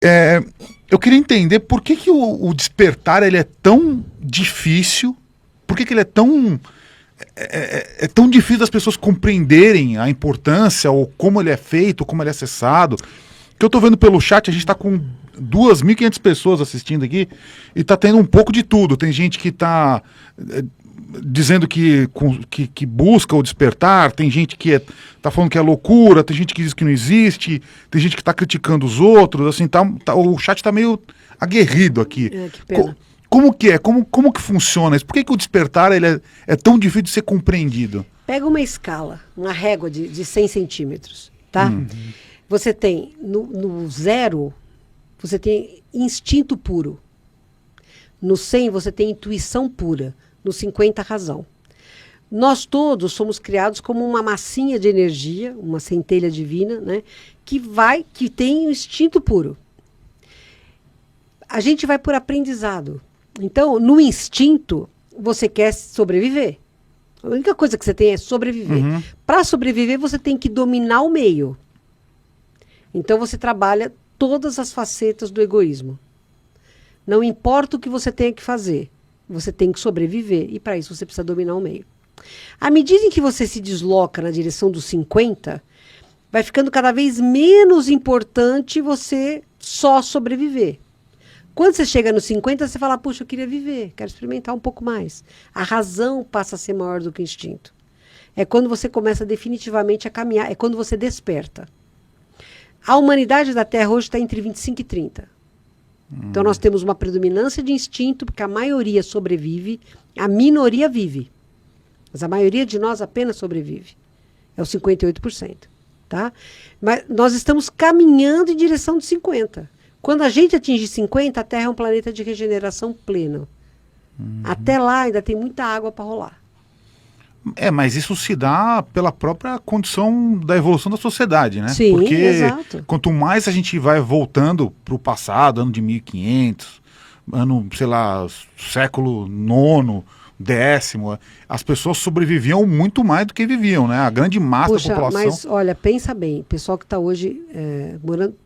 É, eu queria entender por que, que o despertar ele é tão difícil, por que, que ele é tão difícil das pessoas compreenderem a importância, ou como ele é feito, como ele é acessado. Que eu tô vendo pelo chat, a gente tá com 2.500 pessoas assistindo aqui, e tá tendo um pouco de tudo. Tem gente que tá dizendo que busca o despertar, tem gente que tá falando que é loucura, tem gente que diz que não existe, tem gente que tá criticando os outros, assim, o chat tá meio aguerrido aqui. Que pena. Como que é? Como que funciona isso? Por que, que o despertar ele é tão difícil de ser compreendido? Pega uma escala, uma régua de 100 centímetros, tá? Você tem, no 0, você tem instinto puro. No 100, você tem intuição pura. No 50, razão. Nós todos somos criados como uma massinha de energia, uma centelha divina, né? Que tem o instinto puro. A gente vai por aprendizado. Então, no instinto, você quer sobreviver. A única coisa que você tem é sobreviver. Para sobreviver, você tem que dominar o meio. Então, você trabalha todas as facetas do egoísmo. Não importa o que você tenha que fazer, você tem que sobreviver. E para isso, você precisa dominar o meio. À medida em que você se desloca na direção dos 50, vai ficando cada vez menos importante você só sobreviver. Quando você chega nos 50, você fala, puxa, eu queria viver, quero experimentar um pouco mais. A razão passa a ser maior do que o instinto. É quando você começa definitivamente a caminhar, é quando você desperta. A humanidade da Terra hoje está entre 25 e 30. Então nós temos uma predominância de instinto, porque a maioria sobrevive, a minoria vive. Mas a maioria de nós apenas sobrevive. É os 58%. Tá? Mas nós estamos caminhando em direção de 50%. Quando a gente atinge 50, a Terra é um planeta de regeneração pleno. Até lá ainda tem muita água para rolar. Mas isso se dá pela própria condição da evolução da sociedade, né? Sim, porque exato. Quanto mais a gente vai voltando para o passado, ano de 1500, ano, sei lá, século IX, décimo, as pessoas sobreviviam muito mais do que viviam, né? A grande massa da população. Mas olha, pensa bem, o pessoal que está hoje morando,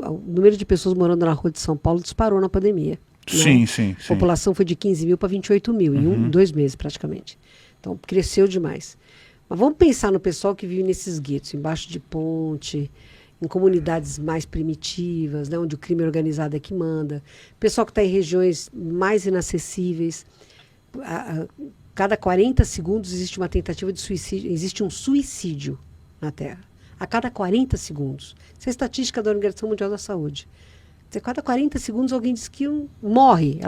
o número de pessoas morando na rua de São Paulo disparou na pandemia. Sim, né? sim. A população foi de 15 mil para 28 mil, em 2 meses praticamente. Então cresceu demais. Mas vamos pensar no pessoal que vive nesses guetos, embaixo de ponte, em comunidades mais primitivas, né, onde o crime organizado é que manda. Pessoal que está em regiões mais inacessíveis. Cada 40 segundos existe uma tentativa de suicídio, existe um suicídio na Terra. A cada 40 segundos. Isso é a estatística da Organização Mundial da Saúde. A cada 40 segundos alguém diz que morre.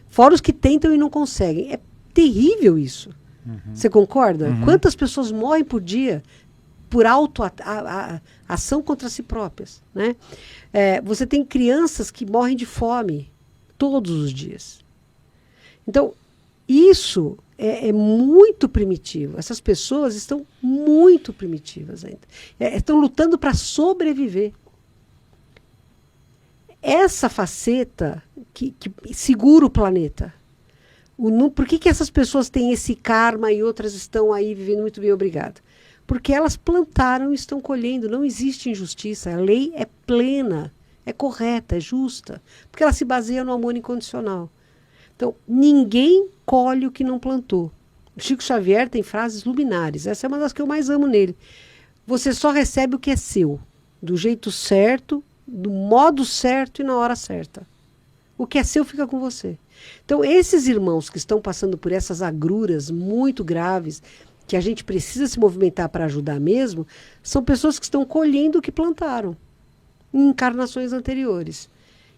Fora os que tentam e não conseguem. É terrível isso. Você concorda? Quantas pessoas morrem por dia por ação contra si próprias? Né? Você tem crianças que morrem de fome todos os dias. Então, isso é muito primitivo. Essas pessoas estão muito primitivas ainda. Estão lutando para sobreviver. Essa faceta que segura o planeta. Por que essas pessoas têm esse karma e outras estão aí vivendo muito bem, obrigada? Porque elas plantaram e estão colhendo. Não existe injustiça. A lei é plena, é correta, é justa. Porque ela se baseia no amor incondicional. Então, ninguém colhe o que não plantou. O Chico Xavier tem frases luminares. Essa é uma das que eu mais amo nele. Você só recebe o que é seu, do jeito certo, do modo certo e na hora certa. O que é seu fica com você. Então, esses irmãos que estão passando por essas agruras muito graves, que a gente precisa se movimentar para ajudar mesmo, são pessoas que estão colhendo o que plantaram em encarnações anteriores.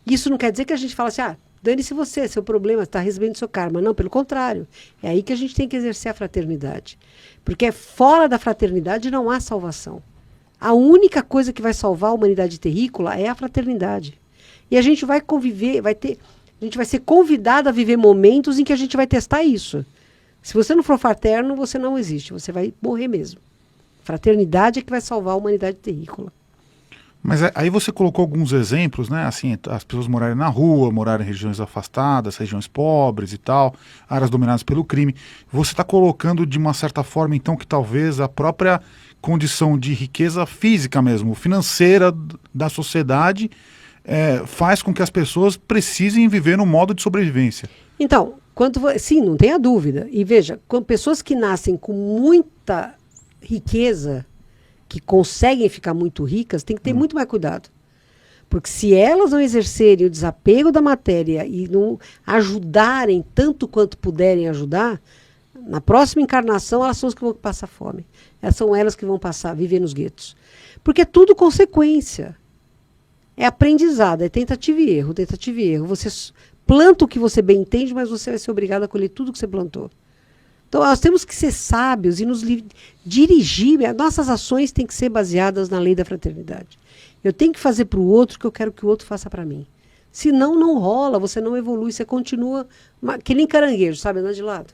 Isso não quer dizer que a gente fala assim, dane-se você, seu problema, está recebendo seu karma. Não, pelo contrário. É aí que a gente tem que exercer a fraternidade. Porque fora da fraternidade não há salvação. A única coisa que vai salvar a humanidade terrícola é a fraternidade. E a gente vai conviver, a gente vai ser convidado a viver momentos em que a gente vai testar isso. Se você não for fraterno, você não existe, você vai morrer mesmo. Fraternidade é que vai salvar a humanidade terrícola. Mas aí você colocou alguns exemplos, né? Assim, as pessoas morarem na rua, morarem em regiões afastadas, regiões pobres e tal, áreas dominadas pelo crime. Você está colocando de uma certa forma, então, que talvez a própria condição de riqueza física mesmo, financeira da sociedade, faz com que as pessoas precisem viver no modo de sobrevivência. Então, sim, não tenha dúvida. E veja, com pessoas que nascem com muita riqueza, que conseguem ficar muito ricas, tem que ter muito mais cuidado. Porque se elas não exercerem o desapego da matéria e não ajudarem tanto quanto puderem ajudar, na próxima encarnação elas são as que vão passar fome. São elas que vão viver nos guetos. Porque é tudo consequência. É aprendizado, é tentativa e erro, tentativa e erro. Você planta o que você bem entende, mas você vai ser obrigado a colher tudo que você plantou. Então, nós temos que ser sábios e nos dirigir. Nossas ações têm que ser baseadas na lei da fraternidade. Eu tenho que fazer para o outro o que eu quero que o outro faça para mim. Senão, não rola, você não evolui, você continua que nem caranguejo, sabe, andando de lado.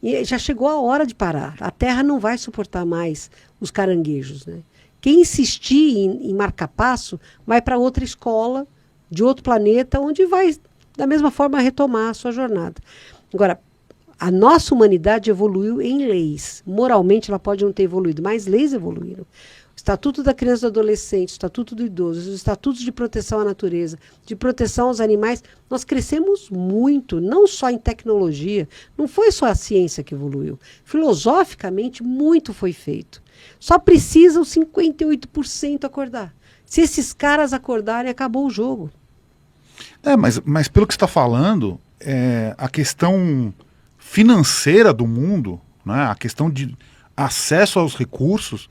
E já chegou a hora de parar. A Terra não vai suportar mais os caranguejos, né? Quem insistir em marcar passo vai para outra escola, de outro planeta, onde vai, da mesma forma, retomar a sua jornada. Agora, a nossa humanidade evoluiu em leis. Moralmente, ela pode não ter evoluído, mas leis evoluíram. O Estatuto da Criança e do Adolescente, o Estatuto do Idoso, os Estatutos de Proteção à Natureza, de proteção aos animais, nós crescemos muito, não só em tecnologia, não foi só a ciência que evoluiu. Filosoficamente, muito foi feito. Só precisam 58% acordar. Se esses caras acordarem, acabou o jogo. Mas pelo que você está falando, a questão financeira do mundo, né, a questão de acesso aos recursos,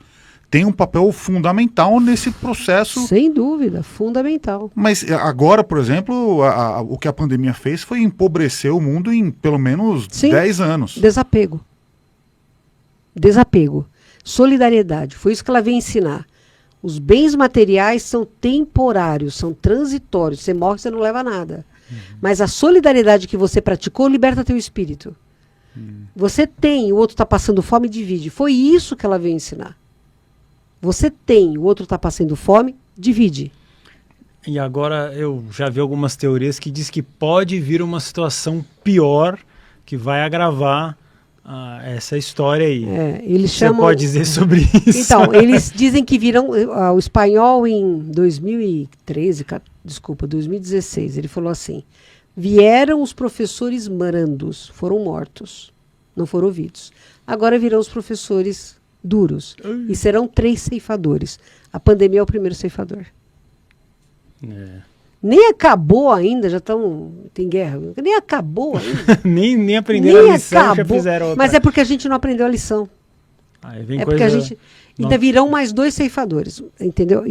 tem um papel fundamental nesse processo. Sem dúvida, fundamental. Mas agora, por exemplo, o que a pandemia fez foi empobrecer o mundo em pelo menos 10 anos. Desapego. Solidariedade. Foi isso que ela veio ensinar. Os bens materiais são temporários, são transitórios. Você morre, você não leva nada. Mas a solidariedade que você praticou liberta teu espírito. Você tem, o outro está passando fome, divide. Foi isso que ela veio ensinar. Você tem, o outro está passando fome, divide. E agora eu já vi algumas teorias que diz que pode vir uma situação pior que vai agravar essa história aí. Você pode dizer sobre isso? Então, eles dizem que virão... o espanhol em 2016, ele falou assim: vieram os professores brandos, foram mortos, não foram ouvidos. Agora virão os professores duros. E serão 3 ceifadores. A pandemia é o primeiro ceifador. Nem acabou ainda, tem guerra. Nem acabou ainda. nem aprenderam a lição, já fizeram outra. Mas é porque a gente não aprendeu a lição. Porque a gente... Ainda virão mais 2 ceifadores, entendeu?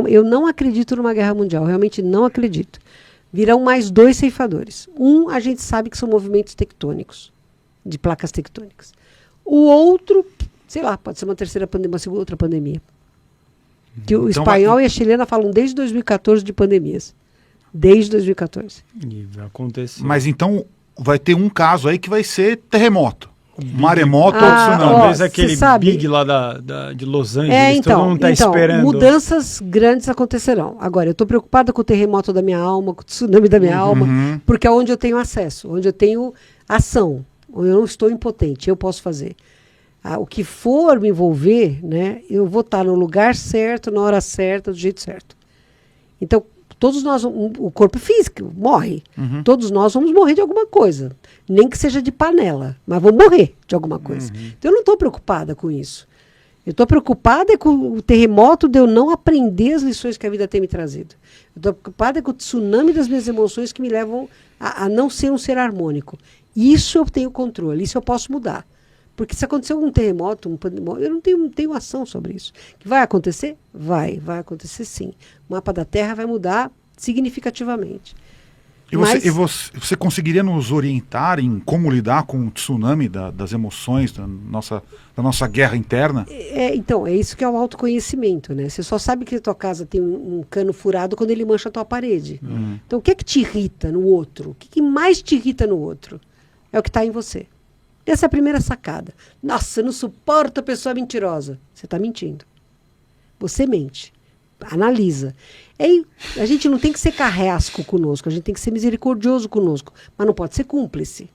Eu não acredito numa guerra mundial, realmente não acredito. Virão mais 2 ceifadores. A gente sabe que são movimentos tectônicos, de placas tectônicas. O outro, sei lá, pode ser uma terceira pandemia, uma outra pandemia. Que o espanhol e a chilena falam desde 2014 de pandemias. Desde 2014. E vai acontecer. Mas então vai ter um caso aí que vai ser terremoto. Maremoto ou tsunami. Talvez aquele big lá de Los Angeles, todo mundo está esperando. Mudanças grandes acontecerão. Agora, eu estou preocupada com o terremoto da minha alma, com o tsunami da minha alma, porque é onde eu tenho acesso, onde eu tenho ação, onde eu não estou impotente, eu posso fazer. O que for me envolver, né, eu vou estar no lugar certo, na hora certa, do jeito certo. Então, todos nós, o corpo físico morre. Todos nós vamos morrer de alguma coisa. Nem que seja de panela, mas vamos morrer de alguma coisa. Então eu não estou preocupada com isso. Eu estou preocupada com o terremoto de eu não aprender as lições que a vida tem me trazido. Eu estou preocupada com o tsunami das minhas emoções que me levam a não ser um ser harmônico. Isso eu tenho controle, isso eu posso mudar. Porque se acontecer um terremoto, eu não tenho ação sobre isso. Que vai acontecer? Vai acontecer sim. O mapa da Terra vai mudar significativamente. E você conseguiria nos orientar em como lidar com o tsunami das emoções, da nossa guerra interna? Então, é isso que é o autoconhecimento, né? Você só sabe que a tua casa tem um cano furado quando ele mancha a tua parede. Então, o que é que te irrita no outro? O que mais te irrita no outro? É o que está em você. Essa é a primeira sacada. Nossa, eu não suporto a pessoa mentirosa. Você está mentindo. Você mente. Analisa. A gente não tem que ser carrasco conosco, a gente tem que ser misericordioso conosco, mas não pode ser cúmplice.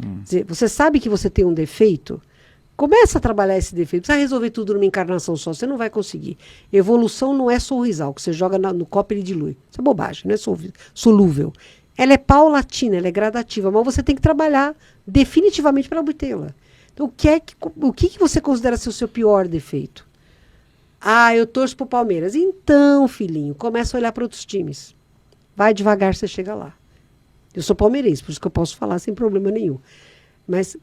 Quer dizer, você sabe que você tem um defeito, Começa a trabalhar esse defeito. Precisa resolver tudo numa encarnação só. Você não vai conseguir. Evolução não é sorrisal, que você joga no copo e ele dilui. Isso é bobagem, não é solúvel. Ela é paulatina, ela é gradativa, mas você tem que trabalhar definitivamente para obtê-la. Então, o que você considera ser o seu pior defeito? Ah, eu torço pro Palmeiras. Então, filhinho, começa a olhar para outros times. Vai devagar, você chega lá. Eu sou palmeirense, por isso que eu posso falar sem problema nenhum. Mas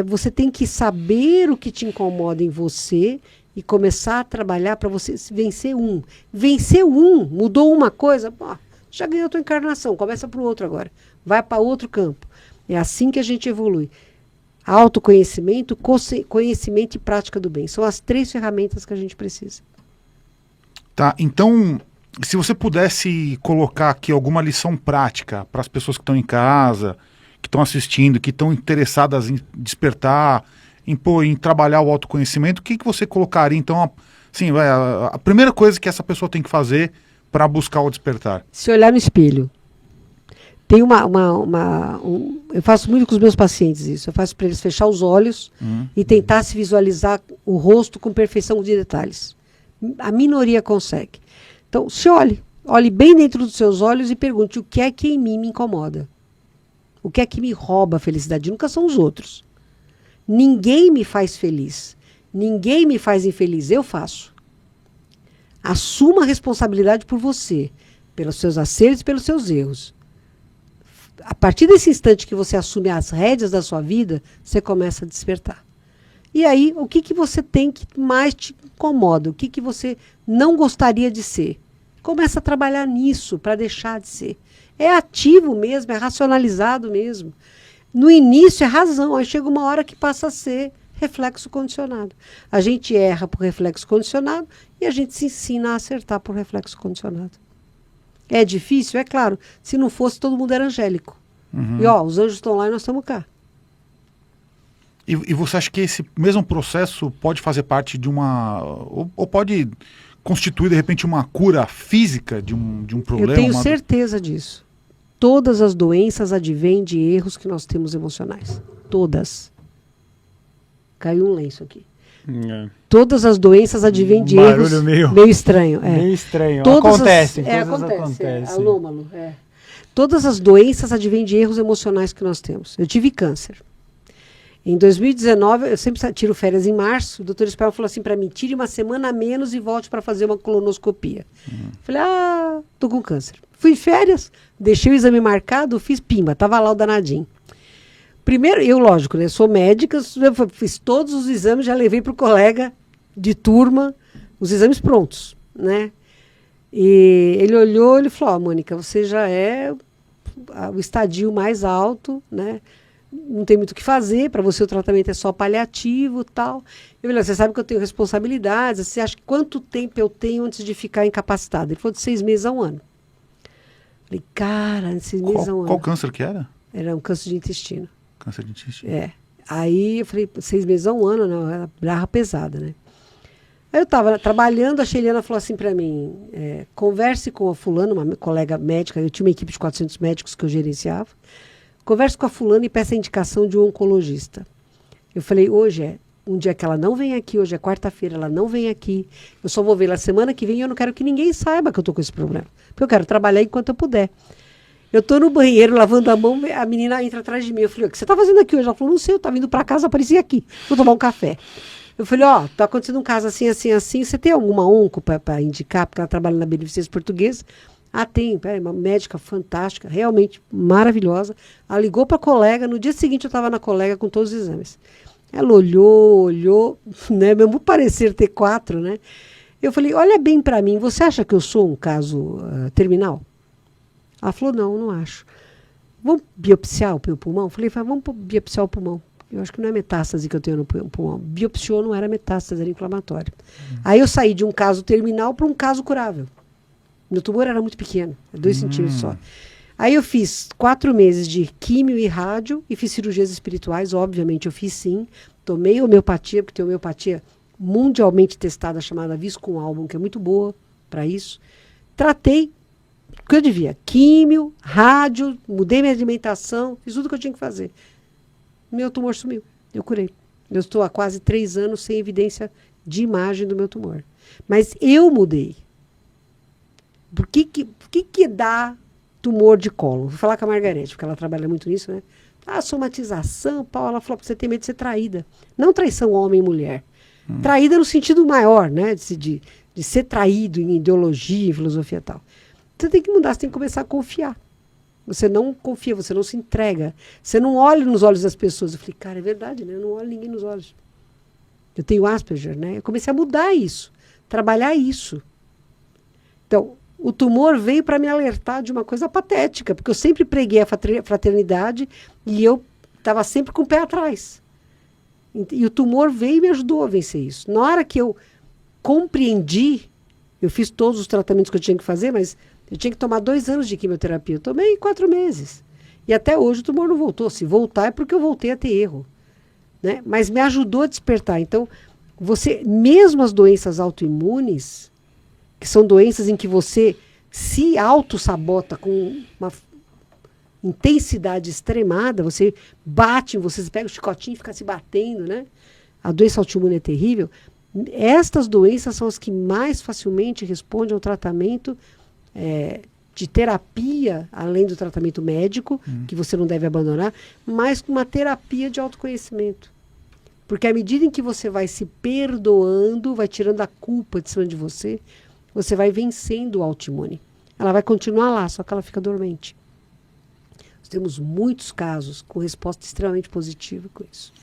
você tem que saber o que te incomoda em você e começar a trabalhar para você vencer um. Vencer um, mudou uma coisa, pô, já ganhou a tua encarnação, começa para o outro agora. Vai para outro campo. É assim que a gente evolui. Autoconhecimento, conhecimento e prática do bem. São as 3 ferramentas que a gente precisa. Tá, então, se você pudesse colocar aqui alguma lição prática para as pessoas que estão em casa, que estão assistindo, que estão interessadas em despertar, em trabalhar o autoconhecimento, o que você colocaria, então, assim, a primeira coisa que essa pessoa tem que fazer para buscar o despertar? Se olhar no espelho. Tem eu faço muito com os meus pacientes isso. Eu faço para eles fechar os olhos e tentar se visualizar o rosto com perfeição de detalhes. A minoria consegue. Então, se olhe bem dentro dos seus olhos e pergunte o que é que em mim me incomoda. O que é que me rouba a felicidade? Nunca são os outros. Ninguém me faz feliz. Ninguém me faz infeliz. Eu faço. Assuma a responsabilidade por você, pelos seus acertos e pelos seus erros. A partir desse instante que você assume as rédeas da sua vida, você começa a despertar. E aí, o que você tem que mais te incomoda? O que você não gostaria de ser? Começa a trabalhar nisso para deixar de ser. É ativo mesmo, é racionalizado mesmo. No início é razão, aí chega uma hora que passa a ser reflexo condicionado. A gente erra por reflexo condicionado e a gente se ensina a acertar por reflexo condicionado. É difícil? É claro. Se não fosse, todo mundo era angélico. E os anjos estão lá e nós estamos cá. E você acha que esse mesmo processo pode fazer parte de uma... Ou pode constituir, de repente, uma cura física de um problema? Eu tenho certeza disso. Todas as doenças advêm de erros que nós temos emocionais. Todas. Caiu um lenço aqui. Todas as doenças advêm de erros meio estranho. Meio estranho. Acontece. Anômalo. Todas as doenças advêm de erros emocionais que nós temos. Eu tive câncer. Em 2019, eu sempre tiro férias em março, o doutor Espel falou assim para mim, tire uma semana a menos e volte para fazer uma colonoscopia. Falei, tô com câncer. Fui de férias, deixei o exame marcado, fiz pimba, tava lá o danadinho. Primeiro, eu, lógico, né, sou médica, fiz todos os exames, já levei para o colega de turma, os exames prontos, né? E ele olhou, ele falou, Mônica, você já é o estadio mais alto, né? Não tem muito o que fazer, para você o tratamento é só paliativo e tal. Eu falei, você sabe que eu tenho responsabilidades, você acha que quanto tempo eu tenho antes de ficar incapacitado? Ele falou de 6 meses a 1 ano. Eu falei, cara, 6 meses a 1 ano. Qual câncer que era? Era um câncer de intestino. Câncer de intestino. Aí eu falei, 6 meses a 1 ano, não, era barra pesada, né? Aí eu estava trabalhando, a Sheiliana falou assim para mim, converse com a fulana, uma colega médica, eu tinha uma equipe de 400 médicos que eu gerenciava, converse com a fulana e peça a indicação de um oncologista. Eu falei, hoje é um dia que ela não vem aqui, hoje é quarta-feira, ela não vem aqui, eu só vou ver ela semana que vem e eu não quero que ninguém saiba que eu estou com esse problema, porque eu quero trabalhar enquanto eu puder. Eu estou no banheiro, lavando a mão, a menina entra atrás de mim, eu falei, o que você está fazendo aqui hoje? Ela falou, não sei, eu estava indo para casa, apareci aqui, vou tomar um café. Eu falei, tá acontecendo um caso assim, assim, assim, você tem alguma onco para indicar, porque ela trabalha na Beneficência Portuguesa? Tem, uma médica fantástica, realmente maravilhosa. Ela ligou para a colega, no dia seguinte eu estava na colega com todos os exames. Ela olhou, né, mesmo parecer ter 4, né? Eu falei, olha bem para mim, você acha que eu sou um caso terminal? Ela falou, não acho. Vamos biopsiar o meu pulmão? Eu falei, vamos biopsiar o pulmão. Eu acho que não é metástase que eu tenho no pulmão. Biopsiou, não era metástase, era inflamatório. Aí eu saí de um caso terminal para um caso curável. Meu tumor era muito pequeno, 2 centímetros só. Aí eu fiz 4 meses de químio e rádio e fiz cirurgias espirituais, obviamente eu fiz sim. Tomei homeopatia, porque tem homeopatia mundialmente testada, chamada Viscum Album, que é muito boa para isso. Tratei o que eu devia, químio, rádio, mudei minha alimentação, fiz tudo o que eu tinha que fazer. Meu tumor sumiu, eu curei. Eu estou há quase 3 anos sem evidência de imagem do meu tumor. Mas eu mudei. Por que dá tumor de colo? Vou falar com a Margarete, porque ela trabalha muito nisso, né? A somatização, Paula, ela falou que você tem medo de ser traída. Não traição homem e mulher. Traída no sentido maior, né? De ser traído em ideologia, em filosofia e tal. Você tem que mudar, você tem que começar a confiar. Você não confia, você não se entrega. Você não olha nos olhos das pessoas. Eu falei, cara, é verdade, né? Eu não olho ninguém nos olhos. Eu tenho Asperger, né? Eu comecei a mudar isso, trabalhar isso. Então, o tumor veio para me alertar de uma coisa patética, porque eu sempre preguei a fraternidade e eu estava sempre com o pé atrás. E o tumor veio e me ajudou a vencer isso. Na hora que eu compreendi, eu fiz todos os tratamentos que eu tinha que fazer, mas eu tinha que tomar 2 anos de quimioterapia. Eu tomei 4 meses. E até hoje o tumor não voltou. Se voltar é porque eu voltei a ter erro. Né? Mas me ajudou a despertar. Então, mesmo as doenças autoimunes, que são doenças em que você se auto-sabota com uma intensidade extremada, você bate, você pega o chicotinho e fica se batendo, né? A doença autoimune é terrível. Estas doenças são as que mais facilmente respondem ao tratamento de terapia, além do tratamento médico, que você não deve abandonar, mas com uma terapia de autoconhecimento. Porque à medida em que você vai se perdoando, vai tirando a culpa de cima de você, você vai vencendo o autoimune. Ela vai continuar lá, só que ela fica dormente. Nós temos muitos casos com resposta extremamente positiva com isso.